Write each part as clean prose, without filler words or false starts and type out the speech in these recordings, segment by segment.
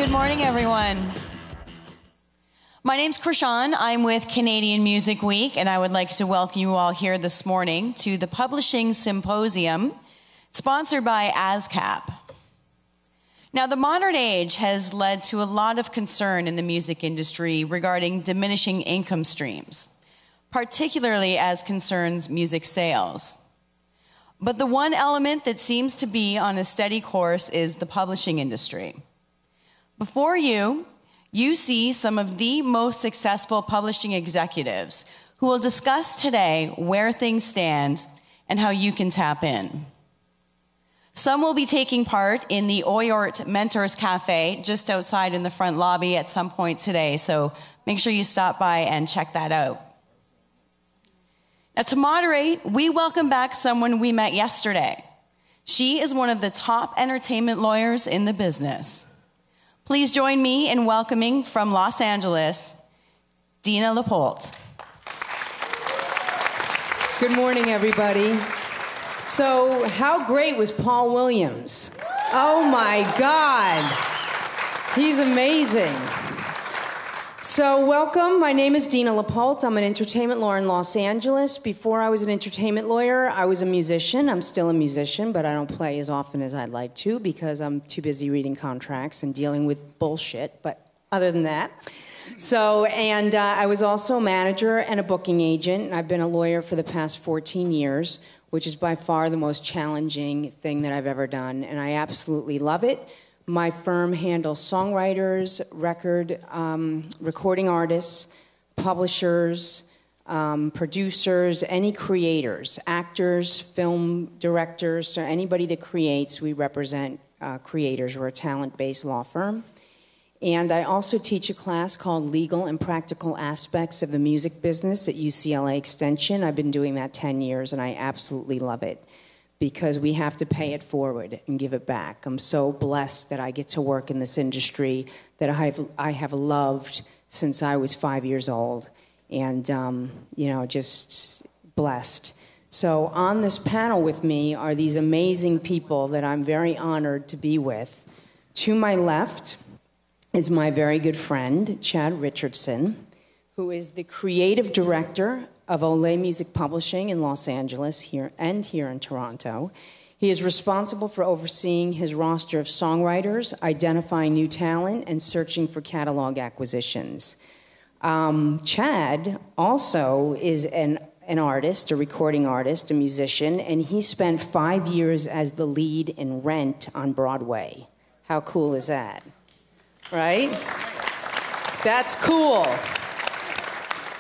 Good morning, everyone. My name's Krishan. I'm with Canadian Music Week, and I would like to welcome you all here this morning to the Publishing Symposium, sponsored by ASCAP. Now, the modern age has led to a lot of concern in the music industry regarding diminishing income streams, particularly as concerns music sales. But the one element that seems to be on a steady course is the publishing industry. Before you see some of the most successful publishing executives who will discuss today where things stand and how you can tap in. Some will be taking part in the Oyort Mentors Cafe just outside in the front lobby at some point today, so make sure you stop by and check that out. Now, to moderate, we welcome back someone we met yesterday. She is one of the top entertainment lawyers in the business. Please join me in welcoming from Los Angeles, Dina LaPolt. Good morning, everybody. So, how great was Paul Williams? Oh my God. He's amazing. So, welcome. My name is Dina LaPolt. I'm an entertainment lawyer in Los Angeles. Before I was an entertainment lawyer, I was a musician. I'm still a musician, but I don't play as often as I'd like to because I'm too busy reading contracts and dealing with bullshit. But other than that, I was also a manager and a booking agent. And I've been a lawyer for the past 14 years, which is by far the most challenging thing that I've ever done. And I absolutely love it. My firm handles songwriters, recording artists, publishers, producers, any creators, actors, film directors, so anybody that creates. We represent creators. We're a talent-based law firm. And I also teach a class called Legal and Practical Aspects of the Music Business at UCLA Extension. I've been doing that 10 years, and I absolutely love it, because we have to pay it forward and give it back. I'm so blessed that I get to work in this industry that I have loved since I was 5 years old, and just blessed. So on this panel with me are these amazing people that I'm very honored to be with. To my left is my very good friend, Chad Richardson, who is the creative director of Olé Music Publishing in Los Angeles here in Toronto. He is responsible for overseeing his roster of songwriters, identifying new talent, and searching for catalog acquisitions. Chad also is an artist, a recording artist, a musician, and he spent 5 years as the lead in Rent on Broadway. How cool is that? Right? That's cool.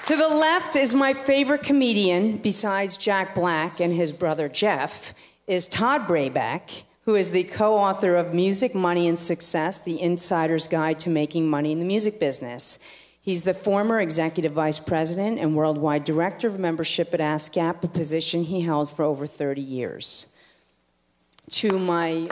To the left is my favorite comedian, besides Jack Black and his brother Jeff, is Todd Brabec, who is the co-author of Music, Money, and Success, The Insider's Guide to Making Money in the Music Business. He's the former executive vice president and worldwide director of membership at ASCAP, a position he held for over 30 years. To my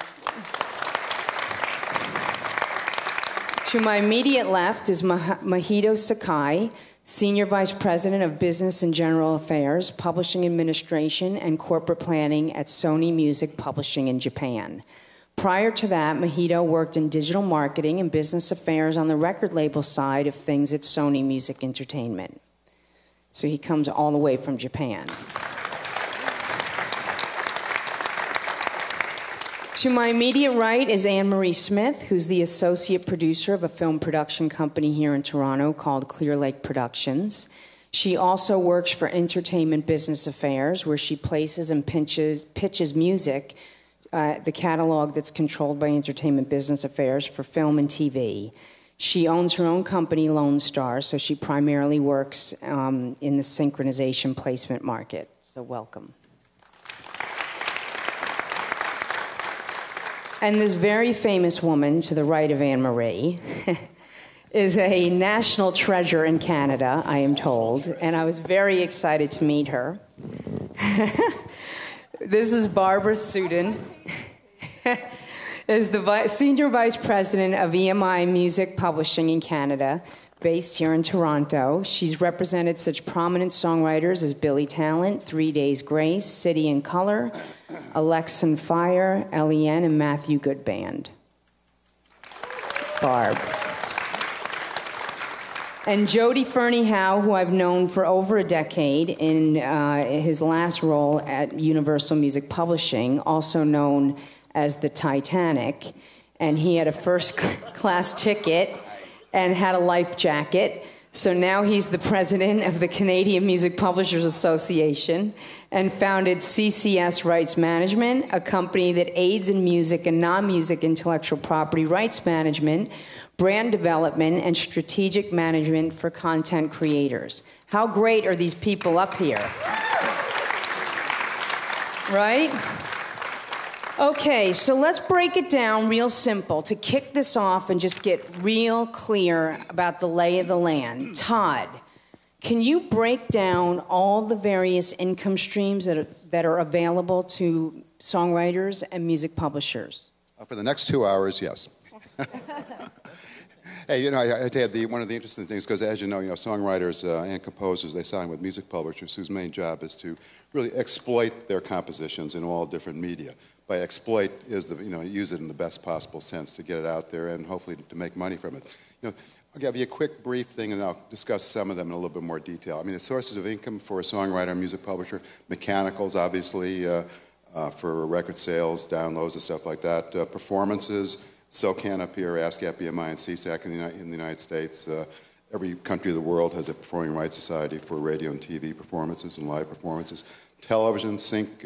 immediate left is Mahito Sakai, Senior Vice President of Business and General Affairs, Publishing Administration, and Corporate Planning at Sony Music Publishing in Japan. Prior to that, Mahito worked in digital marketing and business affairs on the record label side of things at Sony Music Entertainment. So he comes all the way from Japan. To my immediate right is Anne-Marie Smith, who's the associate producer of a film production company here in Toronto called Clear Lake Productions. She also works for Entertainment Business Affairs, where she places and pitches music, the catalog that's controlled by Entertainment Business Affairs for film and TV. She owns her own company, Lone Star, so she primarily works in the synchronization placement market. So welcome. And this very famous woman to the right of Anne-Marie is a national treasure in Canada, I am told, and I was very excited to meet her. This is Barbara Sedun, is the Senior Vice President of EMI Music Publishing in Canada, based here in Toronto. She's represented such prominent songwriters as Billy Talent, 3 Days Grace, City and Color, Alexan Fire, L.E.N., and Matthew Good Band. Barb. And Jodie Ferneyhough, who I've known for over a decade in his last role at Universal Music Publishing, also known as the Titanic. And he had a first-class ticket and had a life jacket. So now he's the president of the Canadian Music Publishers Association and founded CCS Rights Management, a company that aids in music and non-music intellectual property rights management, brand development, and strategic management for content creators. How great are these people up here? Right? Okay, so let's break it down real simple to kick this off and just get real clear about the lay of the land. Todd, can you break down all the various income streams that are available to songwriters and music publishers? For the next 2 hours, yes. Hey, you know, I tell you, one of the interesting things, because as you know, songwriters and composers, they sign with music publishers whose main job is to really exploit their compositions in all different media. By exploit is use it in the best possible sense to get it out there and hopefully to make money from it. I'll give you a quick brief thing and I'll discuss some of them in a little bit more detail. I mean, the sources of income for a songwriter and music publisher, mechanicals, obviously, for record sales, downloads and stuff like that, performances, SOCAN up here, ASCAP, BMI, and CSAC in the United States. Every country of the world has a performing rights society for radio and TV performances and live performances. Television, sync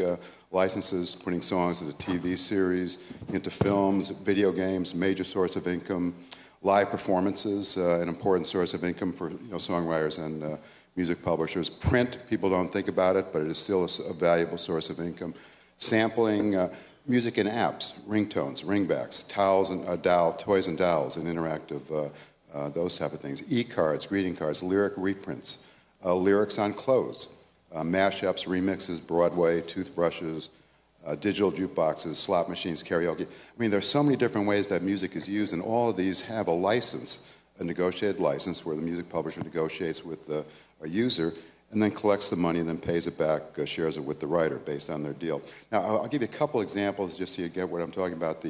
licenses, putting songs into TV series, into films, video games, major source of income. Live performances, an important source of income for songwriters and music publishers. Print, people don't think about it, but it is still a valuable source of income. Sampling, music in apps, ringtones, ringbacks, toys and dowels, and interactive, those type of things. E-cards, greeting cards, lyric reprints, lyrics on clothes, mashups, remixes, Broadway, toothbrushes, digital jukeboxes, slot machines, karaoke. I mean, there's so many different ways that music is used, and all of these have a license, a negotiated license, where the music publisher negotiates with a user and then collects the money and then pays it back, shares it with the writer based on their deal. Now, I'll give you a couple examples just so you get what I'm talking about.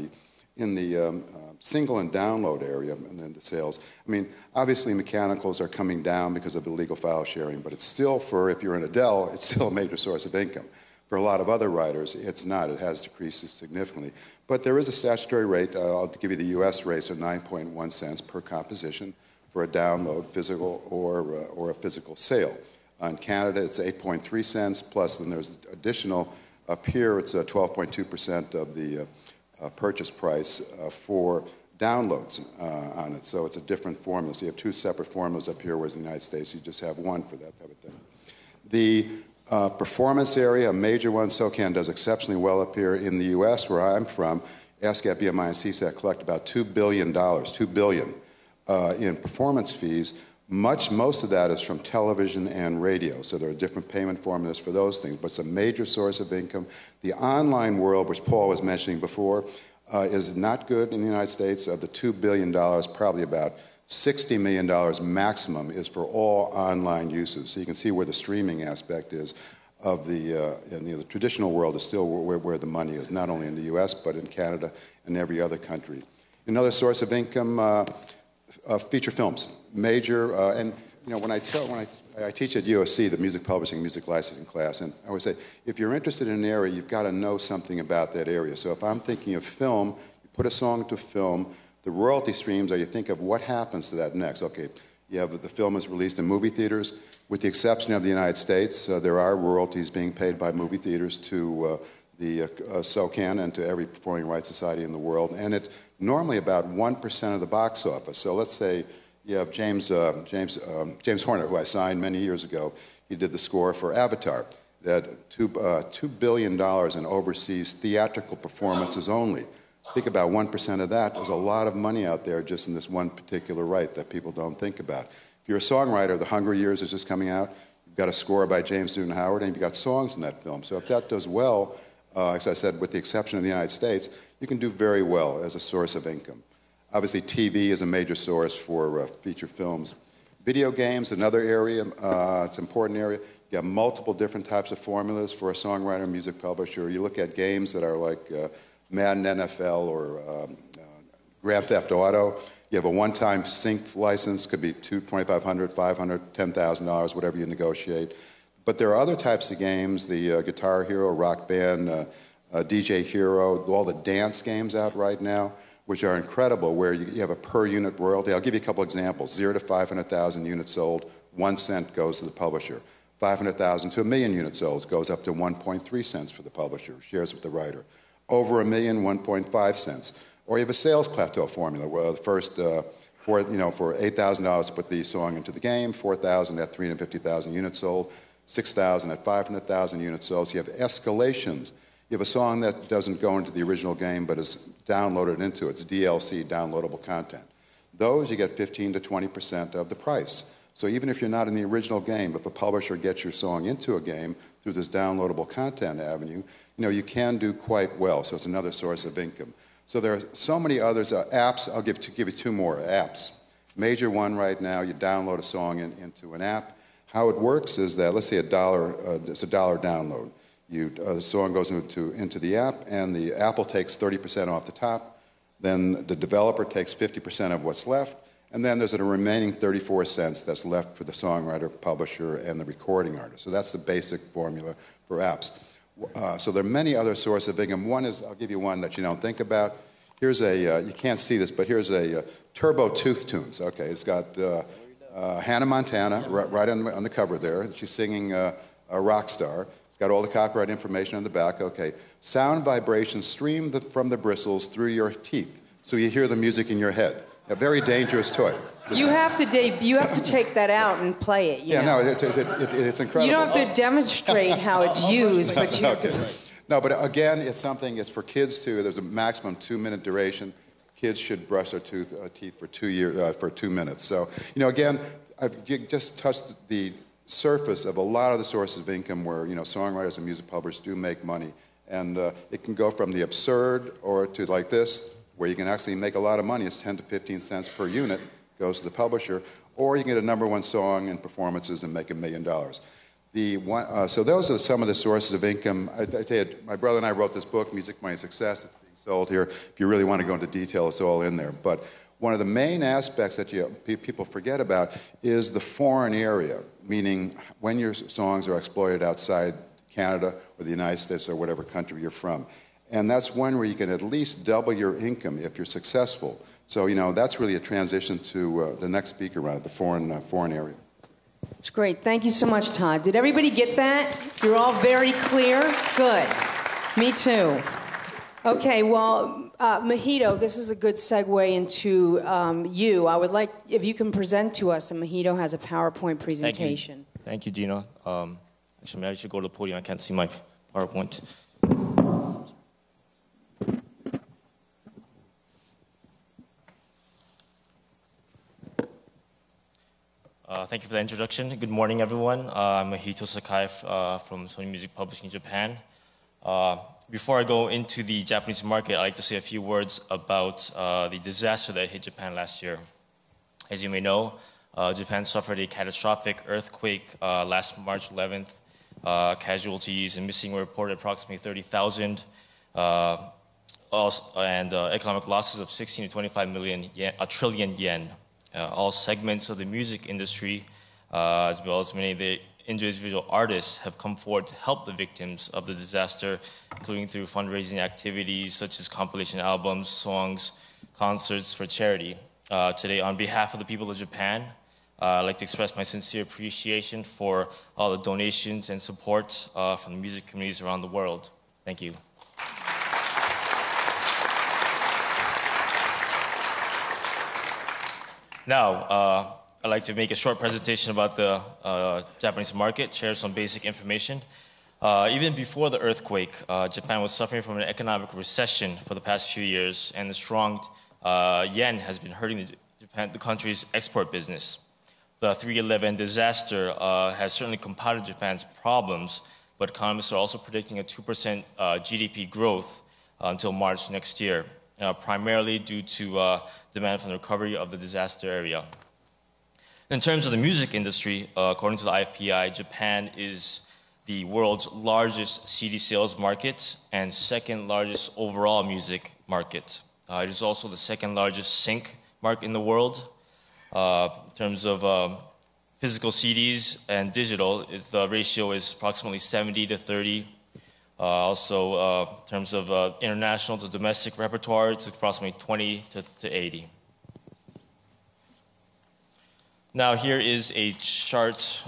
In the single and download area and then the sales, I mean, obviously mechanicals are coming down because of illegal file sharing, but it's still, if you're in Adele, it's still a major source of income. For a lot of other writers, it's not. It has decreased significantly. But there is a statutory rate. I'll give you the U.S. rates of 9.1 cents per composition for a download, physical or a physical sale. In Canada, it's 8.3 cents, plus then there's additional, up here it's 12.2% of the purchase price for downloads on it. So it's a different formula. So you have two separate formulas up here, whereas in the United States you just have one for that type of thing. The performance area, a major one, SOCAN does exceptionally well up here. In the U.S., where I'm from, ASCAP, BMI, and CSAC collect about $2 billion in performance fees. Most of that is from television and radio, so there are different payment formulas for those things, but it's a major source of income. The online world, which Paul was mentioning before, is not good in the United States. Of the $2 billion, probably about $60 million maximum is for all online uses. So you can see where the streaming aspect is of the traditional world is still where the money is, not only in the U.S., but in Canada and every other country. Another source of income, feature films, major, and when I teach at USC, the music publishing, music licensing class, and I always say, if you're interested in an area, you've got to know something about that area. So if I'm thinking of film, you put a song to film, the royalty streams are you think of what happens to that next. Okay, you have the film is released in movie theaters. With the exception of the United States, there are royalties being paid by movie theaters to the SOCAN and to every performing rights society in the world, and it's normally about 1% of the box office. So let's say you have James Horner, who I signed many years ago. He did the score for Avatar. That $2 billion in overseas theatrical performances only. Think about 1% of that. There's a lot of money out there just in this one particular right that people don't think about. If you're a songwriter, The Hunger Years is just coming out. You've got a score by James Newton Howard, and you've got songs in that film. So if that does well, as I said, with the exception of the United States, you can do very well as a source of income. Obviously, TV is a major source for feature films. Video games, another area, it's an important area. You have multiple different types of formulas for a songwriter, music publisher. You look at games that are like Madden NFL or Grand Theft Auto. You have a one-time sync license, could be $2,500, $500, $10,000, whatever you negotiate. But there are other types of games, the Guitar Hero, Rock Band, DJ Hero, all the dance games out right now, which are incredible, where you have a per-unit royalty. I'll give you a couple examples. 0 to 500,000 units sold, 1 cent goes to the publisher. 500,000 to 1 million units sold goes up to 1.3 cents for the publisher, shares with the writer. Over 1 million, 1.5 cents. Or you have a sales plateau formula, where the first, for $8,000 to put the song into the game, 4,000 at 350,000 units sold, 6,000 at 500,000 units sold. So you have escalations. You have a song that doesn't go into the original game but is downloaded into it. It's DLC, downloadable content. Those you get 15 to 20% of the price. So even if you're not in the original game, if a publisher gets your song into a game through this downloadable content avenue, you can do quite well. So it's another source of income. So there are so many others. Apps, I'll give you two more. Apps. Major one right now, you download a song into an app. How it works is that, let's say it's a $1 download. The song goes into the app, and the Apple takes 30% off the top. Then the developer takes 50% of what's left, and then there's a remaining 34 cents that's left for the songwriter, publisher, and the recording artist. So that's the basic formula for apps. So there are many other sources of income. One is, I'll give you one that you don't think about. Here's you can't see this, but here's a Turbo Tooth Tunes. Okay, it's got Hannah Montana right on the cover there. She's singing a rock star. Got all the copyright information on the back. Okay. Sound vibrations stream from the bristles through your teeth, so you hear the music in your head. A very dangerous toy. You have to take that out and play it. No, it's incredible. You don't have to demonstrate how it's used, but you have to. No, but again, it's for kids too. There's a maximum 2-minute duration. Kids should brush their teeth for 2 minutes. So, again, I've just touched the surface of a lot of the sources of income where songwriters and music publishers do make money, and it can go from the absurd or to like this, where you can actually make a lot of money. It's 10 to 15 cents per unit goes to the publisher, or you can get a #1 song and performances and make $1 million. So those are some of the sources of income. I tell you, my brother and I wrote this book, Music, Money, Success. It's being sold here. If you really want to go into detail, it's all in there. But one of the main aspects that people forget about is the foreign area, meaning when your songs are exploited outside Canada or the United States or whatever country you're from. And that's one where you can at least double your income if you're successful. So, that's really a transition to the next speaker around the foreign area. That's great. Thank you so much, Todd. Did everybody get that? You're all very clear? Good. Me too. Okay, well, Mahito, this is a good segue into you. I would like, if you can present to us, and Mahito has a PowerPoint presentation. Thank you, Dina. Actually, maybe I should go to the podium. I can't see my PowerPoint. Thank you for the introduction. Good morning, everyone. I'm Mahito Sakai from Sony Music Publishing Japan. Before I go into the Japanese market, I'd like to say a few words about the disaster that hit Japan last year. As you may know, Japan suffered a catastrophic earthquake last March 11th. Casualties and missing were reported approximately 30,000, and economic losses of 16 to 25 million yen, a trillion yen. All segments of the music industry, as well as many of the individual artists, have come forward to help the victims of the disaster, including through fundraising activities such as compilation albums, songs, concerts for charity. Today, on behalf of the people of Japan, I'd like to express my sincere appreciation for all the donations and support from the music communities around the world. Thank you. Now, I'd like to make a short presentation about the Japanese market, share some basic information. Even before the earthquake, Japan was suffering from an economic recession for the past few years, and the strong yen has been hurting the country's export business. The 3/11 disaster has certainly compounded Japan's problems, but economists are also predicting a 2% GDP growth until March next year, primarily due to demand from the recovery of the disaster area. In terms of the music industry, according to the IFPI, Japan is the world's largest CD sales market and second largest overall music market. It is also the second largest sync market in the world. In terms of physical CDs and digital, the ratio is approximately 70 to 30. Also, in terms of international to domestic repertoire, it's approximately 20 to 80. Now here is a chart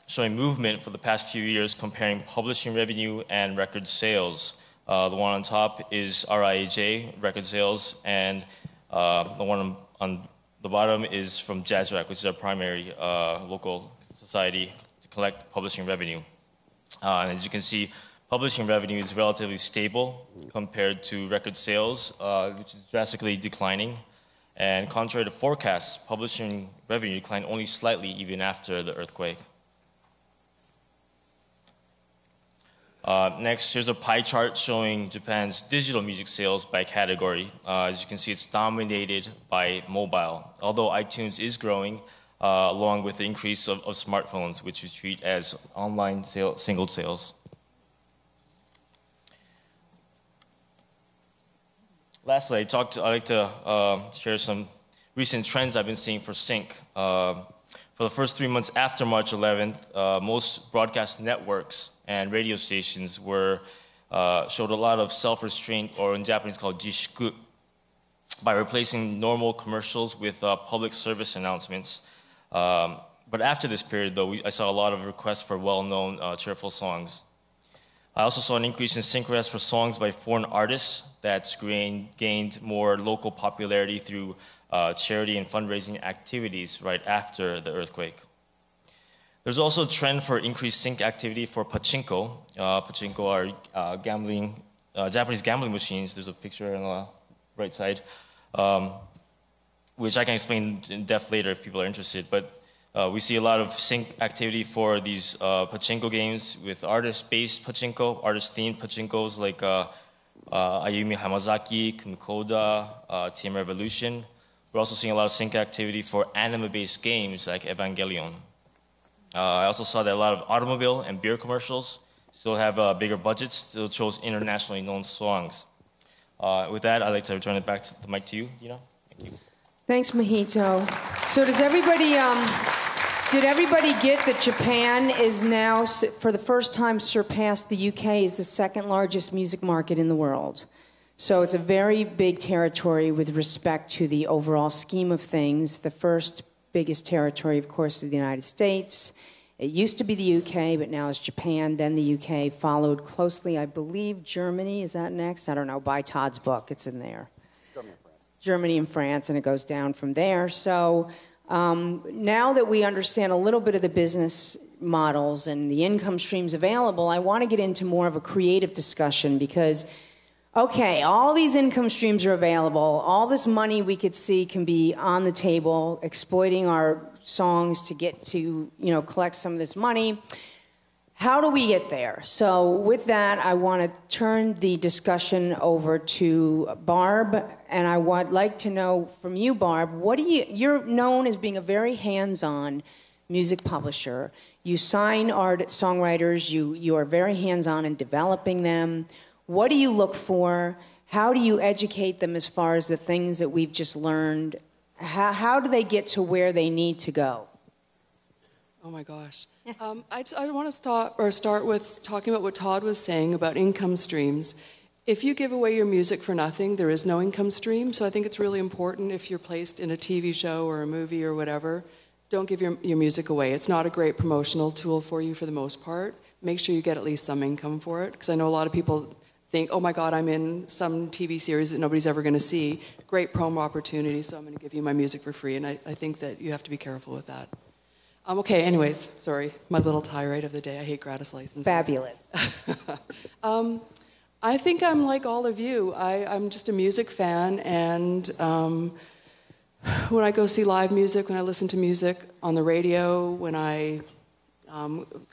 showing movement for the past few years comparing publishing revenue and record sales. The one on top is RIAJ, record sales, and the one on the bottom is from JazzRack, which is our primary local society to collect publishing revenue. And as you can see, publishing revenue is relatively stable compared to record sales, which is drastically declining. And contrary to forecasts, publishing revenue declined only slightly even after the earthquake. Next, here's a pie chart showing Japan's digital music sales by category. As you can see, it's dominated by mobile, although iTunes is growing along with the increase of smartphones, which we treat as online single sales. Lastly, I'd like to share some recent trends I've been seeing for sync. For the first 3 months after March 11th, most broadcast networks and radio stations showed a lot of self-restraint, or in Japanese called jishiku, by replacing normal commercials with public service announcements. But after this period, though, I saw a lot of requests for well-known, cheerful songs. I also saw an increase in sync requests for songs by foreign artists that's gained more local popularity through charity and fundraising activities right after the earthquake. There's also a trend for increased sync activity for pachinko. Pachinko are Japanese gambling machines. There's a picture on the right side, which I can explain in depth later if people are interested. But we see a lot of sync activity for these pachinko games with artist-based pachinko, artist-themed pachinkos like Ayumi Hamazaki, Kunkoda, Team Revolution. We're also seeing a lot of sync activity for anime-based games like Evangelion. I also saw that a lot of automobile and beer commercials still have bigger budgets, still chose internationally known songs. With that, I'd like to return it back to the mic to you, Dina. Thank you. Thanks, Mahito. So did everybody get that Japan is now, for the first time, surpassed the UK as the second largest music market in the world? So it's a very big territory with respect to the overall scheme of things. The first biggest territory, of course, is the United States. It used to be the UK, but now it's Japan, then the UK, followed closely, I believe, Germany. Is that next? I don't know. Buy Todd's book. It's in there. Germany and France, and it goes down from there. So now that we understand a little bit of the business models and the income streams available, I want to get into more of a creative discussion because, okay, all these income streams are available. All this money we could see can be on the table, exploiting our songs to get to, collect some of this money. How do we get there? So with that, I want to turn the discussion over to Barb, and I would like to know from you, Barb, you're known as being a very hands-on music publisher. You sign songwriters, you are very hands-on in developing them. What do you look for? How do you educate them as far as the things that we've just learned? How do they get to where they need to go? Oh my gosh. I want to start with talking about what Todd was saying about income streams. If you give away your music for nothing, there is no income stream. So I think it's really important if you're placed in a TV show or a movie or whatever, don't give your music away. It's not a great promotional tool for you for the most part. Make sure you get at least some income for it. Because I know a lot of people think, oh my God, I'm in some TV series that nobody's ever going to see. Great promo opportunity, so I'm going to give you my music for free. And I think that you have to be careful with that. Okay, anyways, sorry, my little tirade of the day. I hate gratis licenses. Fabulous. I think I'm like all of you. I'm just a music fan, and when I go see live music, when I listen to music on the radio, when I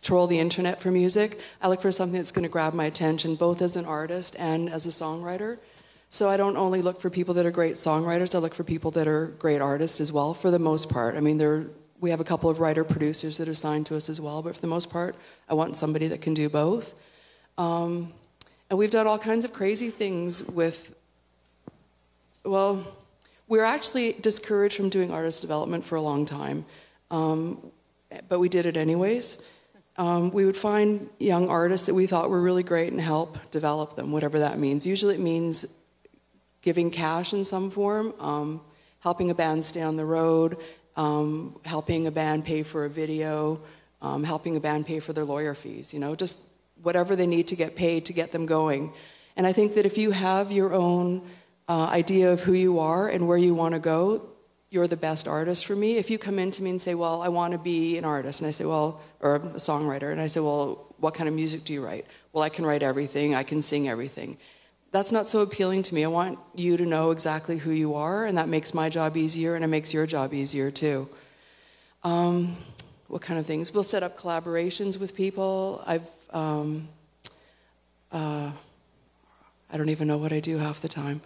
troll the internet for music, I look for something that's going to grab my attention, both as an artist and as a songwriter. So I don't only look for people that are great songwriters, I look for people that are great artists as well, for the most part. I mean, we have a couple of writer-producers that are signed to us as well, but for the most part, I want somebody that can do both. And we've done all kinds of crazy things with we're actually discouraged from doing artist development for a long time, but we did it anyways. We would find young artists that we thought were really great and help develop them, whatever that means. Usually it means giving cash in some form, helping a band stay on the road, helping a band pay for a video, helping a band pay for their lawyer fees, just whatever they need to get paid to get them going. And I think that if you have your own idea of who you are and where you want to go, you're the best artist for me. If you come in to me and say, well, I want to be an artist, and I say, well, or a songwriter, and I say, well, what kind of music do you write? Well, I can write everything, I can sing everything. That's not so appealing to me. I want you to know exactly who you are, and that makes my job easier, and it makes your job easier too. What kind of things? We'll set up collaborations with people. I don't even know what I do half the time.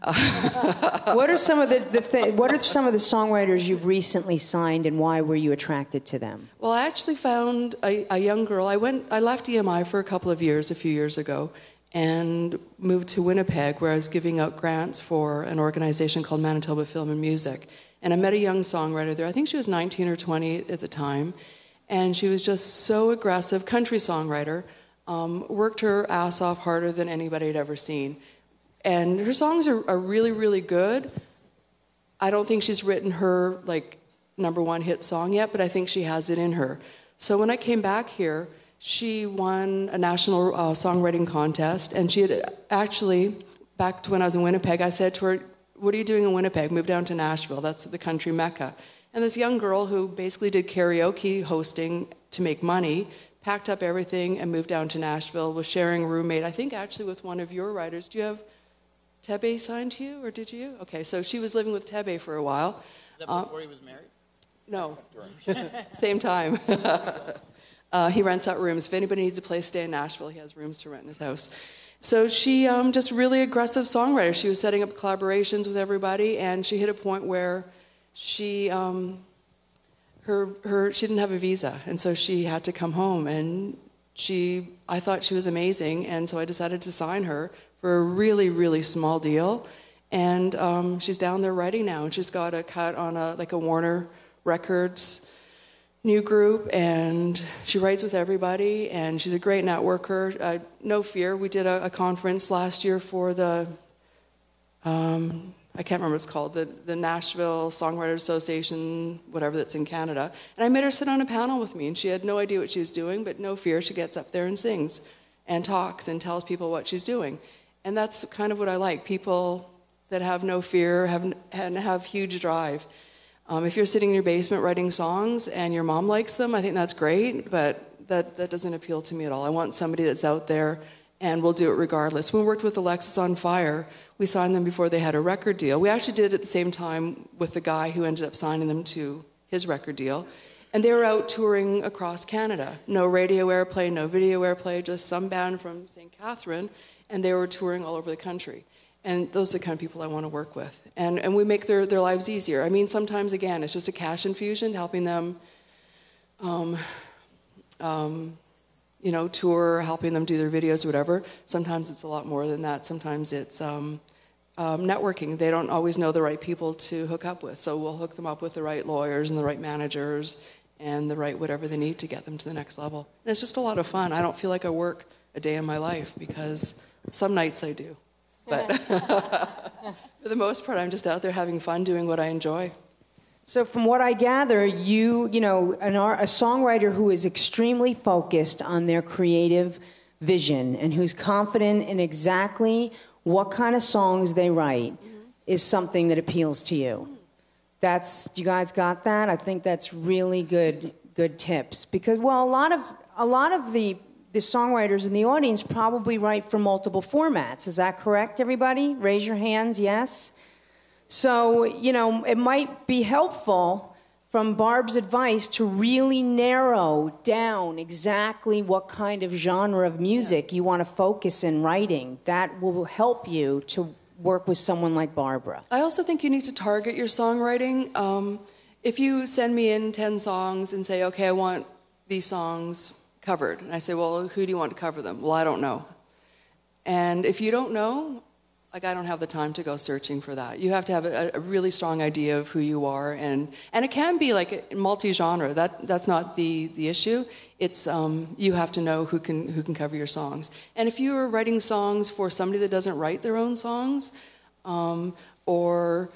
What are some of the songwriters you've recently signed, and why were you attracted to them? Well, I actually found a young girl. I left EMI for a couple of years, a few years ago, and moved to Winnipeg, where I was giving out grants for an organization called Manitoba Film and Music. And I met a young songwriter there. I think she was 19 or 20 at the time, and she was just so aggressive, country songwriter, worked her ass off harder than anybody had ever seen. And her songs are really, really good. I don't think she's written her, #1 hit song yet, but I think she has it in her. So when I came back here, she won a national songwriting contest, and she had actually, back to when I was in Winnipeg, I said to her, what are you doing in Winnipeg? Move down to Nashville. That's the country mecca. And this young girl who basically did karaoke hosting to make money packed up everything and moved down to Nashville, was sharing a roommate, I think actually with one of your writers. Do you have Tebe signed to you, or did you? Okay, so she was living with Tebe for a while. Is that before he was married? No. Same time. He rents out rooms. If anybody needs a place to stay in Nashville, he has rooms to rent in his house. So she, just really aggressive songwriter. She was setting up collaborations with everybody, and she hit a point where she didn't have a visa, and so she had to come home. And I thought she was amazing, and so I decided to sign her for a really, really small deal. And she's down there writing now, and she's got a cut on a Warner Records new group, and she writes with everybody, and she's a great networker. No fear, we did a conference last year for the, I can't remember what it's called, the Nashville Songwriters Association, whatever, that's in Canada. And I made her sit on a panel with me, and she had no idea what she was doing, but no fear, she gets up there and sings and talks and tells people what she's doing. And that's kind of what I like, people that have no fear and have huge drive. If you're sitting in your basement writing songs and your mom likes them, I think that's great, but that doesn't appeal to me at all. I want somebody that's out there and will do it regardless. When we worked with Alexis on Fire, we signed them before they had a record deal. We actually did it at the same time with the guy who ended up signing them to his record deal. And they were out touring across Canada. No radio airplay, no video airplay, just some band from St. Catherine, and they were touring all over the country. And those are the kind of people I want to work with. And we make their lives easier. I mean, sometimes, again, it's just a cash infusion, helping them, tour, helping them do their videos, whatever. Sometimes it's a lot more than that. Sometimes it's networking. They don't always know the right people to hook up with. So we'll hook them up with the right lawyers and the right managers and the right whatever they need to get them to the next level. And it's just a lot of fun. I don't feel like I work a day in my life, because some nights I do. But for the most part, I'm just out there having fun, doing what I enjoy. So from what I gather, a songwriter who is extremely focused on their creative vision and who's confident in exactly what kind of songs they write is something that appeals to you. You guys got that? I think that's really good tips, because, well, a lot of the songwriters in the audience probably write for multiple formats. Is that correct, everybody? Raise your hands, yes? So, it might be helpful from Barb's advice to really narrow down exactly what kind of genre of music you want to focus in writing. That will help you to work with someone like Barbara. I also think you need to target your songwriting. If you send me in 10 songs and say, okay, I want these songs covered, and I say, well, who do you want to cover them? Well, I don't know. And if you don't know, like, I don't have the time to go searching for that. You have to have a really strong idea of who you are, and it can be like multi-genre. That's not the issue. It's you have to know who can cover your songs. And if you are writing songs for somebody that doesn't write their own songs, or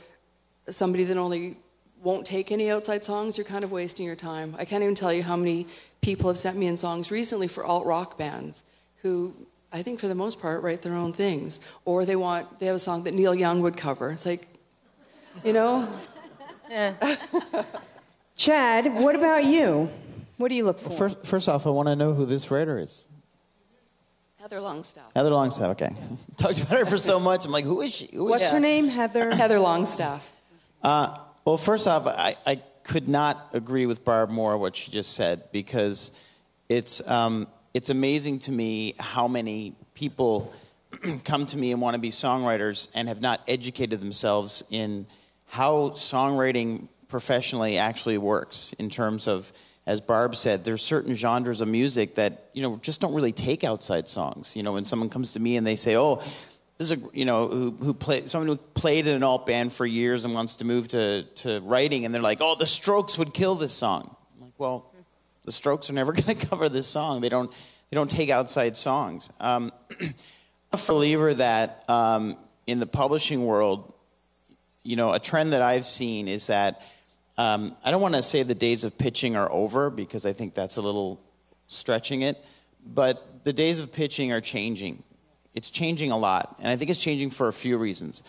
somebody that only won't take any outside songs, you're kind of wasting your time. I can't even tell you how many people have sent me in songs recently for alt-rock bands who, I think for the most part, write their own things. Or they have a song that Neil Young would cover. It's like, you know? Chad, what about you? What do you look for? Well, first off, I want to know who this writer is. Heather Longstaff. Heather Longstaff, okay. Talked about her for so much. I'm like, who is she? What's her name? Heather? Heather Longstaff. Well, first off, I could not agree with Barb more what she just said, because it's amazing to me how many people come to me and want to be songwriters and have not educated themselves in how songwriting professionally actually works in terms of, as Barb said, there's certain genres of music that, you know, just don't really take outside songs. You know, when someone comes to me and they say, oh, this is a, you know, someone who played in an alt band for years and wants to move to writing, and they're like, oh, the Strokes would kill this song. I'm like, well, the Strokes are never going to cover this song. They don't take outside songs. I'm a believer that in the publishing world, you know, a trend that I've seen is that I don't want to say the days of pitching are over, because I think that's a little stretching it, but the days of pitching are changing. It's changing a lot, and I think it's changing for a few reasons.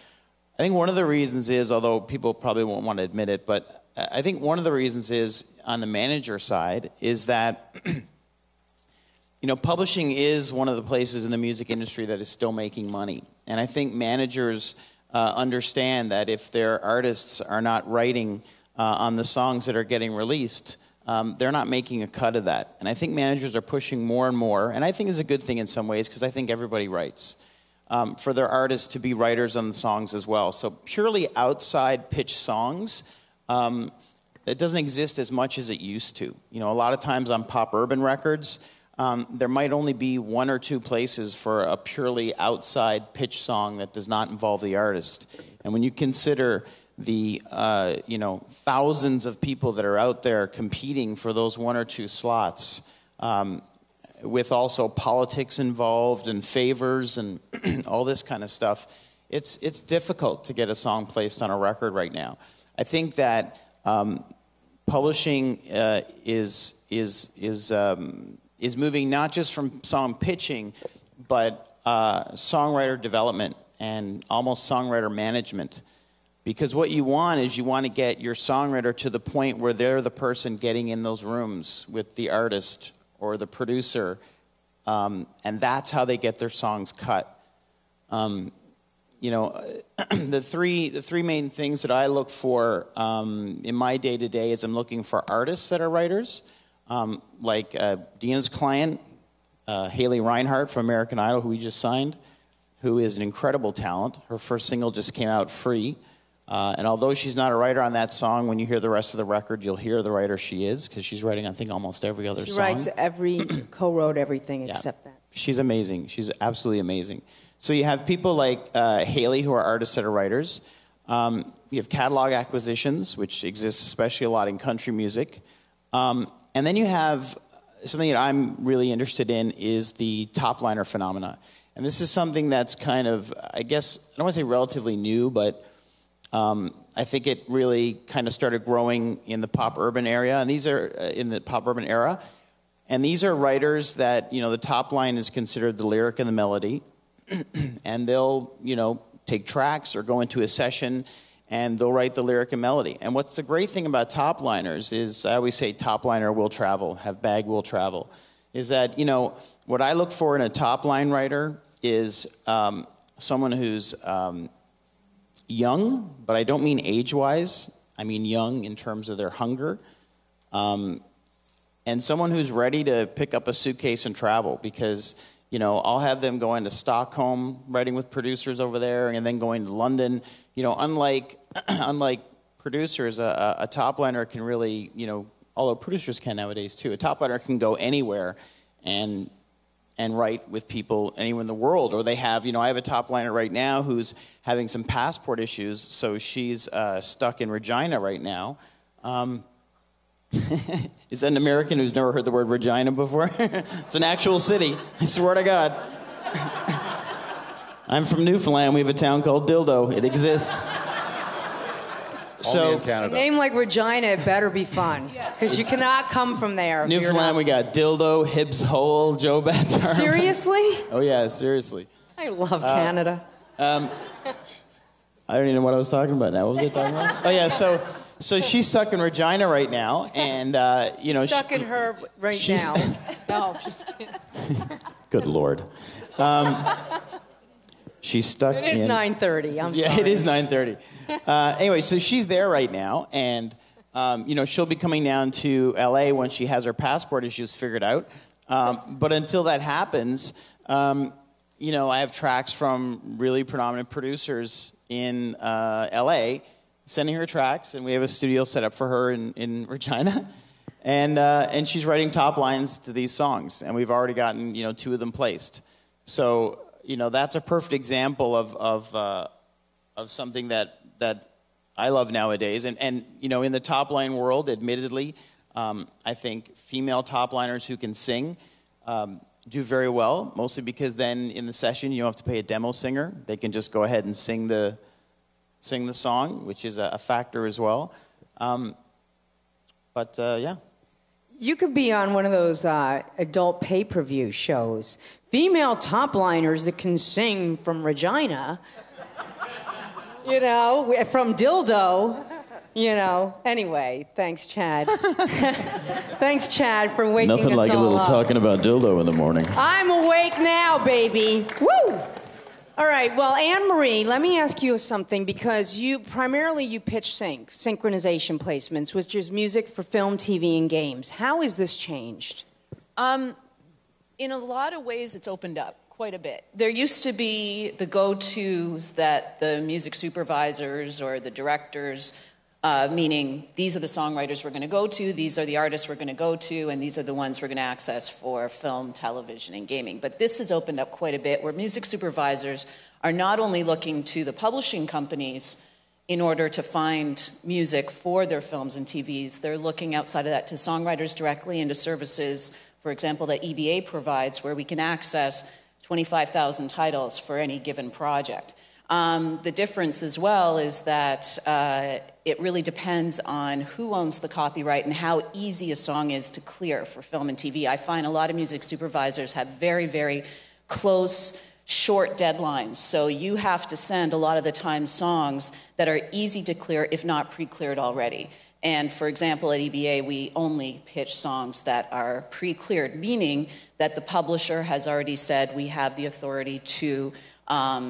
I think one of the reasons is, although people probably won't want to admit it, but I think one of the reasons is, on the manager side, is that you know, publishing is one of the places in the music industry that is still making money. And I think managers understand that if their artists are not writing on the songs that are getting released, they're not making a cut of that. And I think managers are pushing more and more, and I think it's a good thing in some ways, because I think everybody writes, for their artists to be writers on the songs as well. So purely outside pitch songs, it doesn't exist as much as it used to. You know, a lot of times on pop urban records, there might only be one or two places for a purely outside pitch song that does not involve the artist. And when you consider the you know, thousands of people that are out there competing for those one or two slots, with also politics involved and favors and all this kind of stuff, it's difficult to get a song placed on a record right now. I think that publishing is moving not just from song pitching, but songwriter development and almost songwriter management. Because what you want is, you want to get your songwriter to the point where they're the person getting in those rooms with the artist or the producer, and that's how they get their songs cut. You know, the three main things that I look for in my day-to-day is, I'm looking for artists that are writers, like Dina's client, Haley Reinhart from American Idol, who we just signed, who is an incredible talent. Her first single just came out, Free. And although she's not a writer on that song, when you hear the rest of the record, you'll hear the writer she is, because she's writing, I think, almost every other song. She writes co-wrote everything except that. She's amazing. She's absolutely amazing. So you have people like Haley, who are artists that are writers. You have catalog acquisitions, which exists especially a lot in country music. And then you have something that I'm really interested in, is the top-liner phenomena. And this is something that's kind of, I guess, I don't want to say relatively new, but I think it really kind of started growing in the pop urban area, and these are in the pop urban era. And these are writers that, you know, the top line is considered the lyric and the melody, and they'll, you know, take tracks or go into a session and they'll write the lyric and melody. And what's the great thing about top liners is, I always say top liner will travel, have bag will travel, is that, you know, what I look for in a top line writer is someone who's young, but I don't mean age-wise. I mean young in terms of their hunger. And someone who's ready to pick up a suitcase and travel, because, you know, I'll have them going to Stockholm, writing with producers over there, and then going to London. You know, unlike producers, a top liner can really, you know, although producers can nowadays too, a top liner can go anywhere and and write with people anywhere in the world. Or they have, I have a top liner right now who's having some passport issues, so she's stuck in Regina right now. Is that an American who's never heard the word Regina before? It's an actual city, I swear to God. I'm from Newfoundland. We have a town called Dildo. It exists. Only in Canada. A name like Regina, it better be fun, because you cannot come from there. Newfoundland, we got Dildo, Hibbs Hole, Joe Bats. Seriously? Oh, yeah, seriously. I love Canada. I don't even know what I was talking about now. What was I talking about? Oh, yeah, so she's stuck in Regina right now, and, Stuck in her right now. No, just kidding. Good Lord. She's stuck in... It is 9:30, I'm sorry. Yeah, it is 9:30. Anyway, so she's there right now, and she'll be coming down to LA when she has her passport issues figured out. But until that happens, I have tracks from really predominant producers in LA sending her tracks, and we have a studio set up for her in Regina, and she's writing top lines to these songs, and we've already gotten 2 of them placed. So that's a perfect example of something that I love nowadays. And in the top line world, admittedly, I think female top liners who can sing do very well, mostly because then in the session you don't have to pay a demo singer. They can just go ahead and sing the song, which is a factor as well. Yeah. You could be on one of those adult pay-per-view shows. Female top liners that can sing from Regina... from Dildo, Anyway, thanks, Chad. Thanks, Chad, for waking us all up. Nothing like a little talking about dildo in the morning. I'm awake now, baby. Woo! All right, well, Anne-Marie, let me ask you something, because you pitch synchronization placements, which is music for film, TV, and games. How has this changed? In a lot of ways, it's opened up quite a bit. There used to be the go-tos that the music supervisors or the directors, meaning these are the songwriters we're going to go to, these are the artists we're going to go to, and these are the ones we're going to access for film, television, and gaming. But this has opened up quite a bit, where music supervisors are not only looking to the publishing companies in order to find music for their films and TVs, they're looking outside of that to songwriters directly and to services, for example, that EBA provides, where we can access 25,000 titles for any given project. The difference as well is that it really depends on who owns the copyright and how easy a song is to clear for film and TV. I find a lot of music supervisors have very, very close, short deadlines. So you have to send a lot of the time songs that are easy to clear, if not pre-cleared already. And for example, at EBA, we only pitch songs that are pre-cleared, meaning that the publisher has already said we have the authority to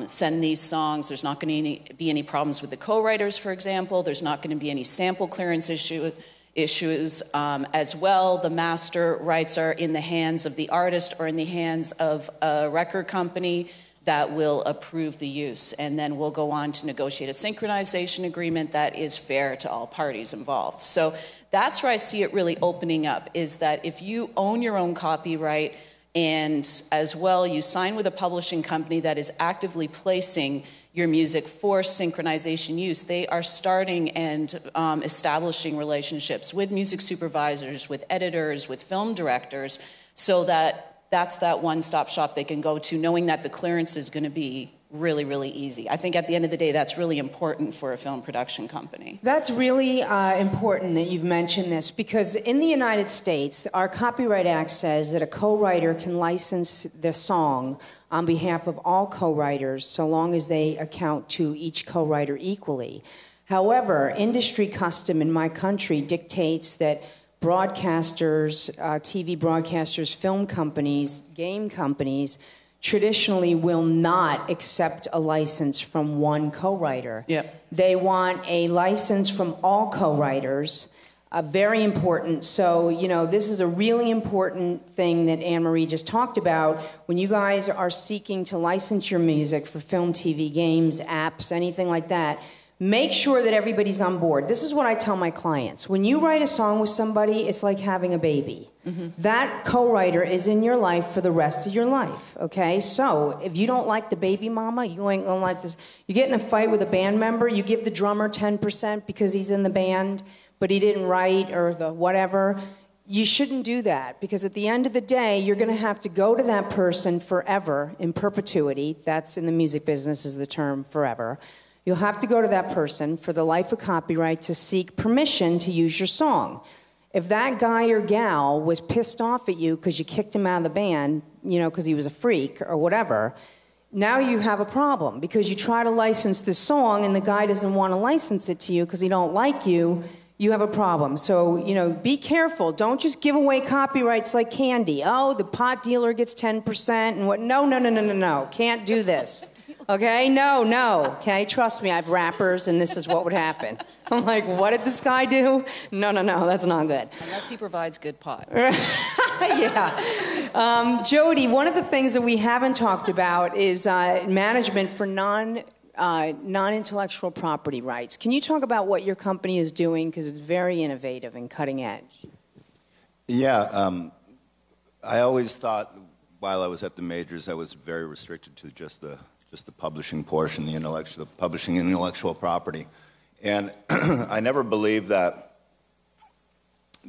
send these songs. There's not going to be any problems with the co-writers, for example. There's not going to be any sample clearance issues as well. The master rights are in the hands of the artist or in the hands of a record company that will approve the use. And then we'll go on to negotiate a synchronization agreement that is fair to all parties involved. So that's where I see it really opening up, is that if you own your own copyright and as well you sign with a publishing company that is actively placing your music for synchronization use, they are starting and establishing relationships with music supervisors, with editors, with film directors, so that that's that one-stop shop they can go to, knowing that the clearance is going to be really, really easy. I think at the end of the day, that's really important for a film production company. That's really important that you've mentioned this, because in the United States, our Copyright Act says that a co-writer can license their song on behalf of all co-writers so long as they account to each co-writer equally. However, industry custom in my country dictates that broadcasters, TV broadcasters, film companies, game companies, traditionally will not accept a license from one co-writer. Yep. They want a license from all co-writers. Very important. So, this is a really important thing that Anne-Marie just talked about. When you guys are seeking to license your music for film, TV, games, apps, anything like that, Make sure that everybody's on board. This is what I tell my clients. When you write a song with somebody, it's like having a baby. That co-writer is in your life for the rest of your life, okay? So if you don't like the baby mama, you ain't gonna like this. You get in a fight with a band member, you give the drummer 10% because he's in the band, but he didn't write or the whatever. You shouldn't do that, because at the end of the day, you're going to have to go to that person forever, in perpetuity. That's, in the music business, is the term forever. You'll have to go to that person for the life of copyright to seek permission to use your song. If that guy or gal was pissed off at you because you kicked him out of the band, you know, because he was a freak or whatever, now you have a problem, because you try to license this song and the guy doesn't want to license it to you because he don't like you. You have a problem. So, you know, be careful. Don't just give away copyrights like candy. Oh, the pot dealer gets 10% and what? No. Can't do this. Okay? No. Okay? Trust me, I have rappers and this is what would happen. I'm like, what did this guy do? No, that's not good. Unless he provides good pot. Yeah. Jodie, one of the things that we haven't talked about is management for non-intellectual property rights. Can you talk about what your company is doing, because it's very innovative and cutting edge? Yeah, I always thought while I was at the majors I was very restricted to just the publishing portion, the publishing intellectual property, and I never believed that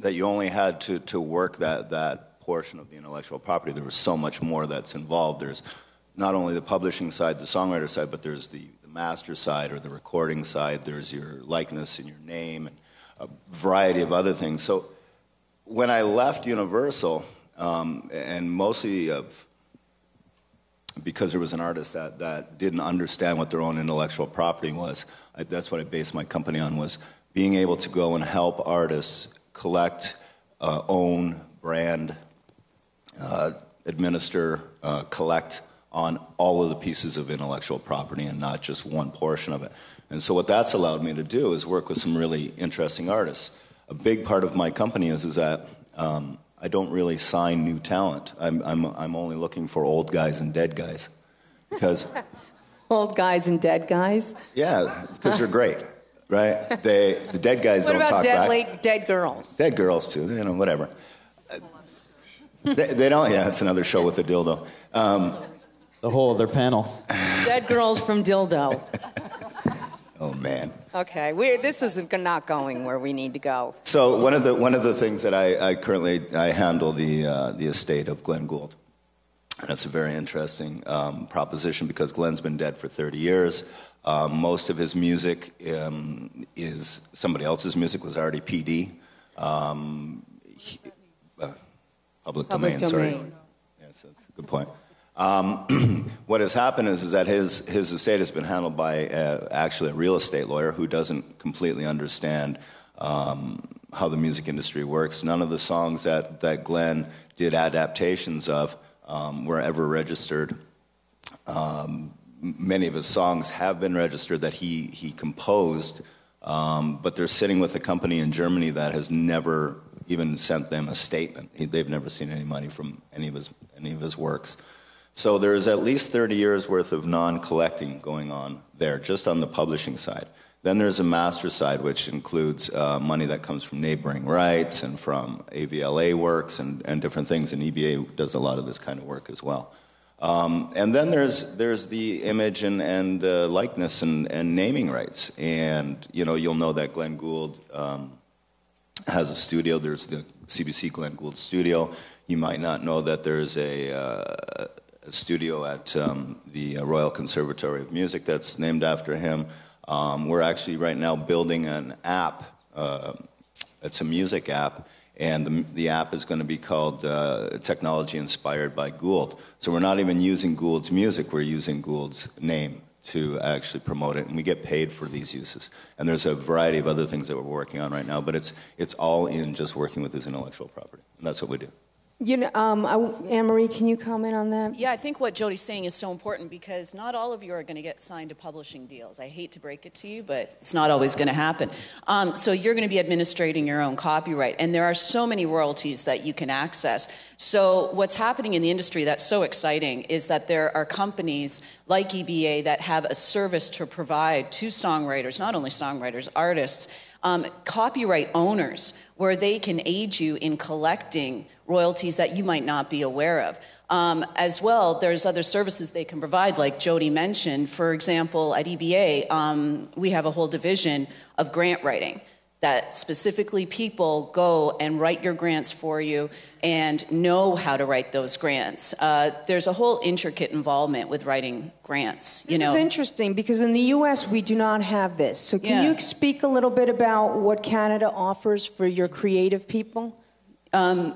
you only had to work that portion of the intellectual property. There was so much more that's involved. There's not only the publishing side, the songwriter side, but there's the master side or the recording side. There's your likeness and your name and a variety of other things. So when I left Universal, and mostly because there was an artist that didn't understand what their own intellectual property was, that's what I based my company on, was being able to go and help artists collect, own, brand, administer, collect on all of the pieces of intellectual property and not just one portion of it. And so what that's allowed me to do is work with some really interesting artists. A big part of my company is that I don't really sign new talent. I'm only looking for old guys and dead guys. Because old guys and dead guys? Yeah, because they're great, right? The dead guys don't talk back. What about dead girls? Dead girls too, you know, whatever. They don't. Yeah, it's another show with a dildo. The whole other panel. Dead girls from dildo. Oh man. Okay, this is not going where we need to go. So one of the things that I currently handle the estate of Glenn Gould, and it's a very interesting proposition because Glenn's been dead for 30 years. Most of his music is somebody else's music, was already PD. Public domain. Sorry. Yes, that's a good point. What has happened is that his estate has been handled by actually a real estate lawyer who doesn't completely understand how the music industry works. None of the songs that Glenn did adaptations of were ever registered. Many of his songs have been registered that he composed, but they're sitting with a company in Germany that has never even sent them a statement. They've never seen any money from any of his works. So there's at least 30 years worth of non-collecting going on there, just on the publishing side. Then there's a master side, which includes money that comes from neighboring rights and from AVLA works and different things, and EBA does a lot of this kind of work as well. And then there's the image and likeness and naming rights. And you'll know that Glenn Gould has a studio. There's the CBC Glenn Gould Studio. You might not know that there's a studio at the Royal Conservatory of Music that's named after him. We're actually right now building an app. It's a music app, and the app is going to be called Technology Inspired by Gould. So we're not even using Gould's music, we're using Gould's name to actually promote it, and we get paid for these uses. And there's a variety of other things that we're working on right now, but it's all in just working with his intellectual property, and that's what we do. Anne-Marie, can you comment on that? Yeah, I think what Jodie's saying is so important because not all of you are going to get signed to publishing deals. I hate to break it to you, but it's not always going to happen. So you're going to be administrating your own copyright, and there are so many royalties that you can access. So what's happening in the industry that's so exciting is that there are companies like EBA that have a service to provide to songwriters, not only songwriters, artists, copyright owners, where they can aid you in collecting royalties that you might not be aware of. As well, there's other services they can provide, like Jodie mentioned. For example, at EBA, we have a whole division of grant writing that specifically people go and write your grants for you and know how to write those grants. There's a whole intricate involvement with writing grants. This is interesting because in the U.S. we do not have this. So can you speak a little bit about what Canada offers for your creative people? I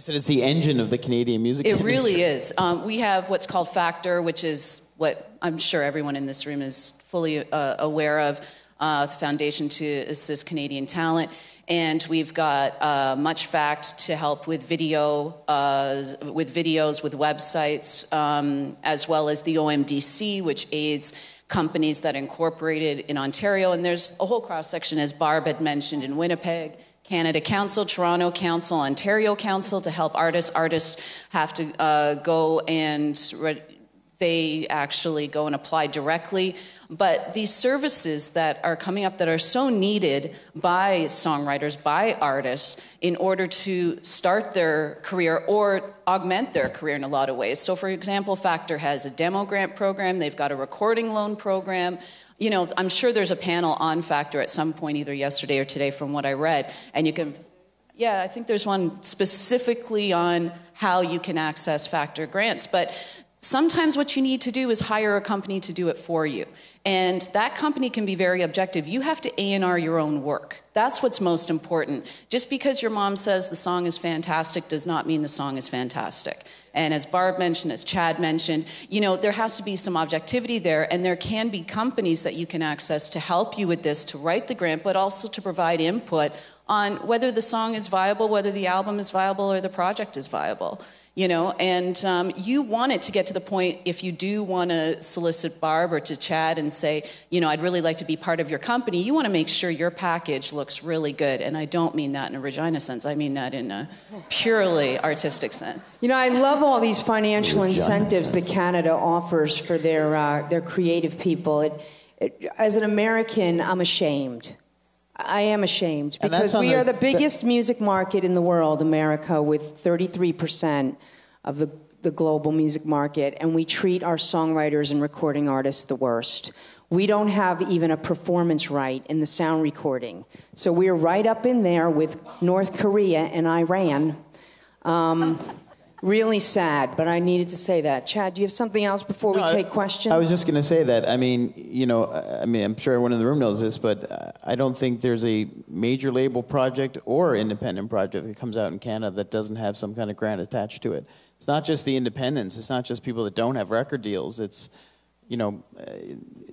said it's the engine of the Canadian music industry. It really is. We have what's called Factor, which is what I'm sure everyone in this room is fully aware of, the Foundation to Assist Canadian Talent. And we've got MuchFact to help with video, with videos, with websites, as well as the OMDC, which aids companies that are incorporated in Ontario. And there's a whole cross-section, as Barb had mentioned, in Winnipeg, Canada Council, Toronto Council, Ontario Council to help artists. Artists have to go and they actually go and apply directly. But these services that are coming up that are so needed by songwriters, by artists, in order to start their career or augment their career in a lot of ways. So, for example, Factor has a demo grant program. They've got a recording loan program. You know, I'm sure there's a panel on Factor at some point, either yesterday or today, from what I read. And you can, I think there's one specifically on how you can access Factor grants. But sometimes what you need to do is hire a company to do it for you. And that company can be very objective. You have to A&R your own work. That's what's most important. Just because your mom says the song is fantastic does not mean the song is fantastic. And as Barb mentioned, as Chad mentioned, you know, there has to be some objectivity there, and there can be companies that you can access to help you with this, to write the grant, but also to provide input on whether the song is viable, whether the album is viable, or the project is viable. You know, and you want it to get to the point, if you do want to solicit Barb or to Chad and say, you know, I'd really like to be part of your company, you want to make sure your package looks really good. And I don't mean that in a Regina sense. I mean that in a purely artistic sense. You know, I love all these financial incentives that Canada offers for their creative people. As an American, I'm ashamed. I am ashamed because we are the biggest music market in the world, America, with 33% of the global music market, and we treat our songwriters and recording artists the worst. We don't have even a performance right in the sound recording. So we're right up in there with North Korea and Iran. Really sad, but I needed to say that. Chad, do you have something else before we take questions? I was just going to say that. I mean, you know, I'm sure everyone in the room knows this, but I don't think there's a major label project or independent project that comes out in Canada that doesn't have some kind of grant attached to it. It's not just the independents. It's not just people that don't have record deals. It's, you know,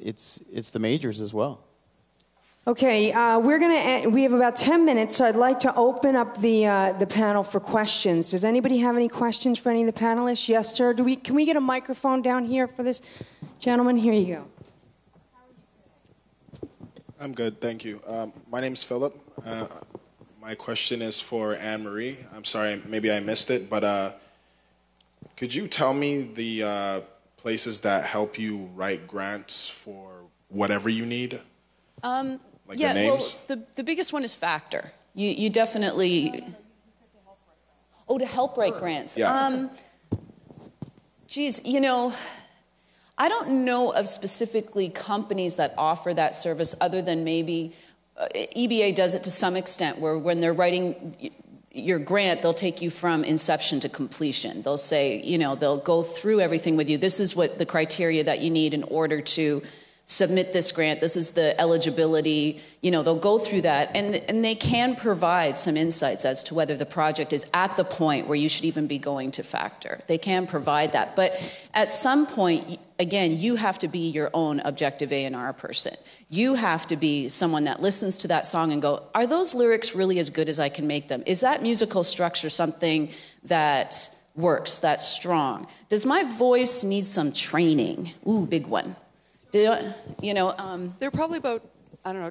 it's the majors as well. Okay, we have about 10 minutes, so I'd like to open up the panel for questions. Does anybody have any questions for any of the panelists? Yes, sir. Can we get a microphone down here for this gentleman? Here you go. I'm good, thank you. My name's Philip. My question is for Anne-Marie. I'm sorry, maybe I missed it, but could you tell me the places that help you write grants for whatever you need? Like the names? Well, the biggest one is Factor. You definitely... Oh, to help write grants. Yeah. Geez, you know, I don't know of specifically companies that offer that service other than maybe... EBA does it to some extent, where when they're writing your grant, they'll take you from inception to completion. They'll say, you know, they'll go through everything with you. This is what the criteria that you need in order to submit this grant, this is the eligibility, they'll go through that, and they can provide some insights as to whether the project is at the point where you should even be going to factor. They can provide that. But at some point, again, you have to be your own objective A&R person. You have to be someone that listens to that song and go, are those lyrics really as good as I can make them? Is that musical structure something that works, that's strong? Does my voice need some training? Ooh, big one. There are probably about,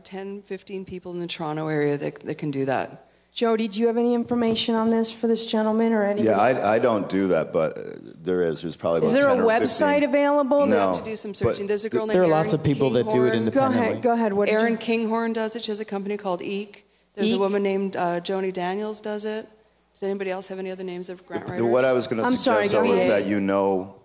10, 15 people in the Toronto area that can do that. Jodie, do you have any information on this for this gentleman or anybody? Yeah, I don't do that, but there's probably about 10 or 15. Is there a website available? No, you have to do some searching. There's a girl named There are Erin lots of people Kinghorn. that do it independently. Go ahead. Erin Kinghorn does it. She has a company called Eek. There's a woman named Joni Daniels does it. Does anybody else have any other names of grant writers? What I was going to suggest, though, is that you know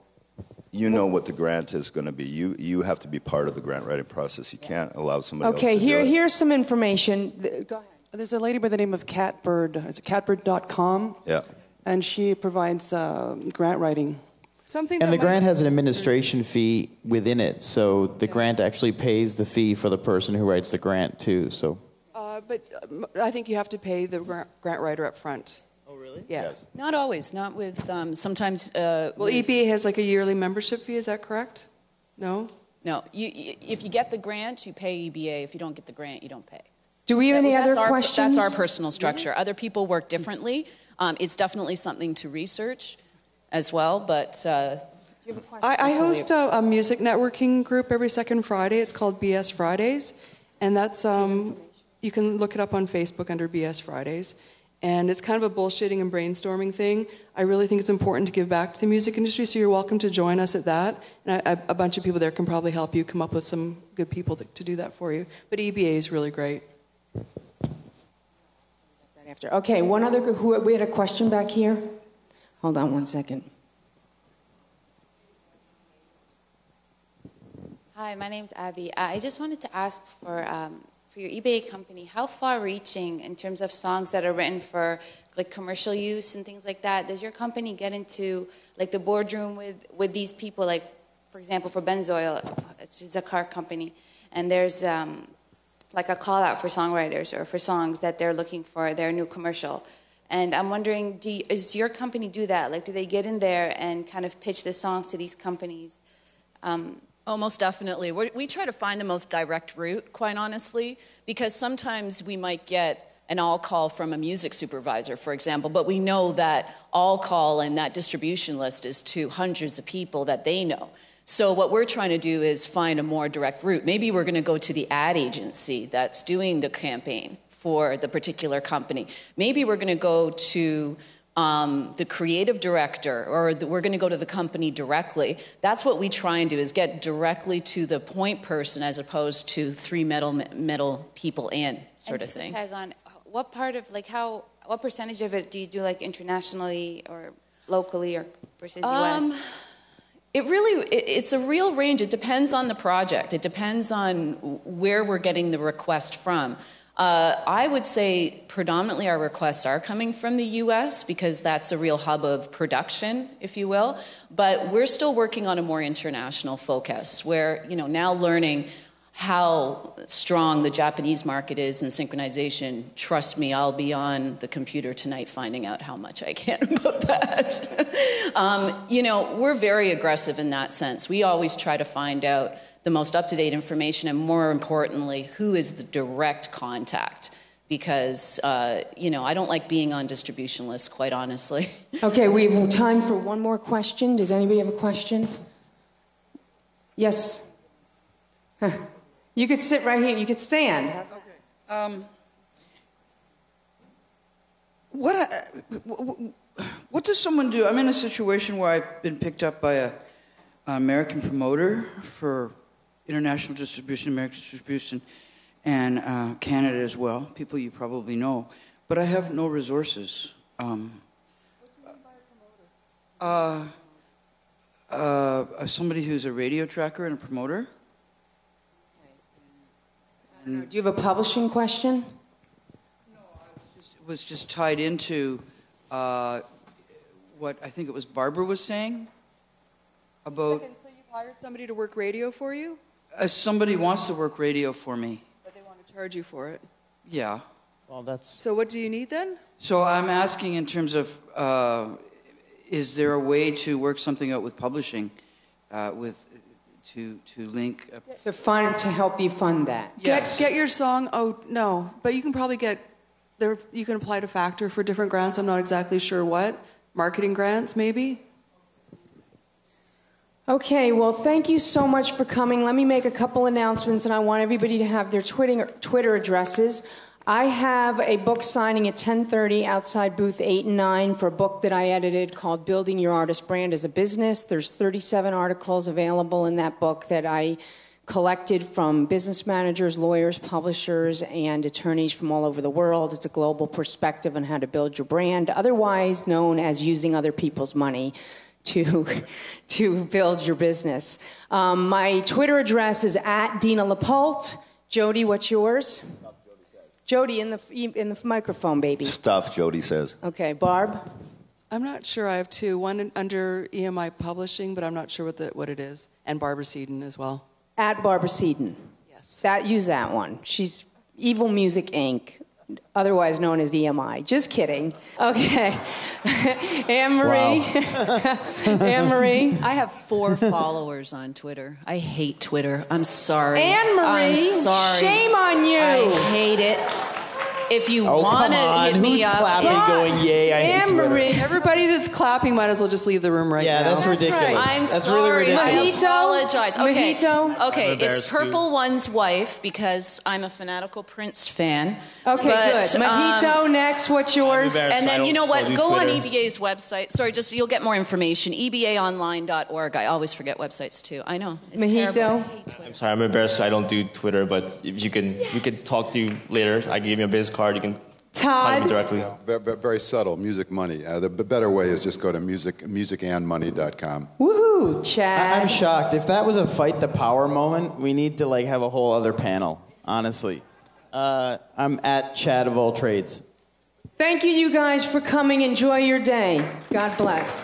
what the grant is going to be. You have to be part of the grant writing process. You can't allow somebody else to do it. Here's some information. Go ahead. There's a lady by the name of Catbird. It's catbird.com. Yeah. And she provides grant writing. And the grant has an administration fee within it, so the grant actually pays the fee for the person who writes the grant too. So. But I think you have to pay the grant writer up front. Oh, really? Yeah. Yes. Not always. Not with sometimes. Well, EBA has like a yearly membership fee. Is that correct? No. No. If you get the grant, you pay EBA. If you don't get the grant, you don't pay. Do we have any other questions? That's our personal structure. Other people work differently. It's definitely something to research as well. But I host a music networking group every second Friday. It's called BS Fridays, and that's you can look it up on Facebook under BS Fridays. And it's kind of a bullshitting and brainstorming thing. I really think it's important to give back to the music industry, so you're welcome to join us at that. And a bunch of people there can probably help you come up with some good people to do that for you. But EBA is really great. Okay, one other. We had a question back here. Hold on one second. Hi, my name's Abby. I just wanted to ask for your eBay company, how far-reaching in terms of songs that are written for like commercial use and things like that? Does your company get into like the boardroom with these people? Like, for example, for Benzoil, it's a car company, and there's like a call out for songwriters or for songs that they're looking for their new commercial. And I'm wondering, does your company do that? Like, do they get in there and kind of pitch the songs to these companies? Most definitely. We try to find the most direct route, quite honestly, because sometimes we might get an all-call from a music supervisor, for example, but we know that all-call and that distribution list is to hundreds of people that they know. So what we're trying to do is find a more direct route. Maybe we're going to go to the ad agency that's doing the campaign for the particular company. Maybe we're going to go to the creative director, or we're going to go to the company directly. That's what we try and do, is get directly to the point person as opposed to three middle people in sort of thing. And just to tag on, what part of, like, what percentage of it do you do, like, internationally or locally or versus U.S.? It's a real range. It depends on the project. It depends on where we're getting the request from. I would say predominantly our requests are coming from the U.S. because that's a real hub of production, if you will. But we're still working on a more international focus where, now learning how strong the Japanese market is in synchronization. Trust me, I'll be on the computer tonight finding out how much I can about that. We're very aggressive in that sense. We always try to find out the most up-to-date information, and more importantly, who is the direct contact? Because, I don't like being on distribution lists, quite honestly. Okay, we have time for one more question. Does anybody have a question? Yes. Huh. You could sit right here. You could stand. Okay. What does someone do? I'm in a situation where I've been picked up by an American promoter for international distribution, American distribution, and Canada as well, people you probably know. But I have no resources. What do you mean by a promoter? Somebody who's a radio tracker and a promoter. Do you have a publishing question? No, it was just tied into what I think it was Barbara was saying about... So you've hired somebody to work radio for you? If somebody wants to work radio for me. But they want to charge you for it. Yeah. Well, that's... So what do you need then? So I'm asking in terms of, is there a way to work something out with publishing, to link? To help you fund that. Yes. Get your song. Oh no, but you can probably get there. You can apply to Factor for different grants. I'm not exactly sure what marketing grants, maybe. Okay, well, thank you so much for coming. Let me make a couple announcements, and I want everybody to have their Twitter addresses. I have a book signing at 10:30 outside booth 8 and 9 for a book that I edited called Building Your Artist Brand as a Business. There's 37 articles available in that book that I collected from business managers, lawyers, publishers, and attorneys from all over the world. It's a global perspective on how to build your brand, otherwise known as using other people's money to build your business. My Twitter address is at Dina LaPolt. Jodie, what's yours? Jodie, in the microphone, baby. Stuff, Jodie says. Okay, Barb? I'm not sure. I have two. One under EMI Publishing, but I'm not sure what it is. And Barbara Sedun as well. At Barbara Sedun. Yes. Use that one. She's Evil Music Inc., otherwise known as EMI. Just kidding. Okay. Anne-Marie. Wow. Anne-Marie. I have 4 followers on Twitter. I hate Twitter. I'm sorry. Anne-Marie. I'm sorry. Shame on you. I hate it. If you want to hit me up, clapping, going, yay, I hate Twitter. Anne-Marie. Everybody that's clapping might as well just leave the room right now. Yeah, that's ridiculous. right. I'm that's sorry. really ridiculous. I apologize. Okay. Mahito? Okay, I'm it's embarrassed Purple One's Wife because I'm a fanatical Prince fan. Okay, But, good. Mahito, next. What's yours? And then, you know what? do Go on Twitter. EBA's website. Sorry, just you'll get more information. EBAonline.org. I always forget websites, too. I know. It's Mahito? terrible. I hate Twitter. I'm sorry, I'm embarrassed. I don't do Twitter, but if we can talk to you later. I can give you a business card. You can contact me directly. Very subtle, music money. The better way is just go to musicandmoney.com. Woohoo, Chad. I'm shocked. If that was a fight the power moment, we need to have a whole other panel, honestly. I'm at Chad of all trades. Thank you, you guys, for coming. Enjoy your day. God bless.